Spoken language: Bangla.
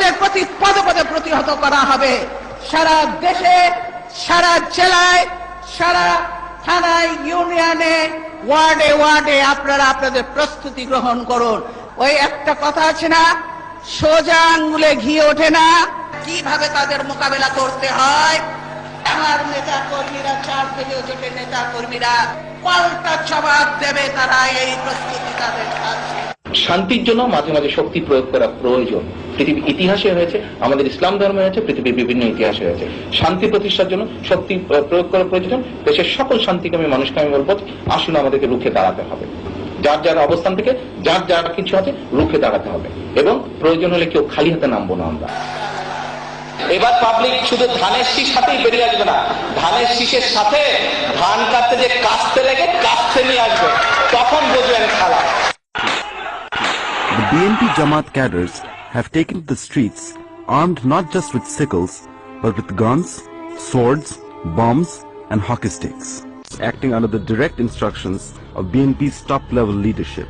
তাদের প্রতি পদে পদে প্রতিহত করা হবে। সারা দেশে, সারা জেলায়, সারা থানায়, ইউনিয়নে, ওয়ার্ডে ওয়ার্ডে আপনারা আপনাদের প্রস্তুতি গ্রহণ করুন। ওই একটা কথা আছে না, সোজা আঙ্গুলে ঘি ওঠে না, কিভাবে তাদের মোকাবেলা করতে হয়। আমার নেতা কর্মীরা, 4 দলীয় জোটের নেতা কর্মীরা পাল্টা জবাব দেবে, তারা এই প্রস্তুতি তাদের আছে। শান্তির জন্য মাঝে মাঝে শক্তি প্রয়োগ করা প্রয়োজন। পৃথিবীর ইতিহাসে হয়েছে, আমাদের ইসলাম ধর্মে হয়েছে, পৃথিবীর বিভিন্ন ইতিহাসে হয়েছে। শান্তি প্রতিষ্ঠার জন্য শক্তি প্রয়োগ করা প্রয়োজন। দেশের সকল শান্তিকামী মানুষকে আমি বলবো, আসুন আমাদেরকে রুখে দাঁড়াতে হবে। যার যার অবস্থান থেকে যার যার কিছু আছে রুখে দাঁড়াতে হবে, এবং প্রয়োজন হলে কেউ খালি হাতে নামবো না আমরা। এবার পাবলিক শুধু ধানের শীষ হাতেই বেরিয়ে আসবে না, ধানের শীষের সাথে ধান কাটতে যে কাস্তে লেগে কাস্তে নিয়ে আসবে, তখন বুঝবেন খেলা। The BNP Jamaat cadres have taken to the streets armed not just with sickles but with guns, swords, bombs and hockey sticks, acting under the direct instructions of BNP's top-level leadership.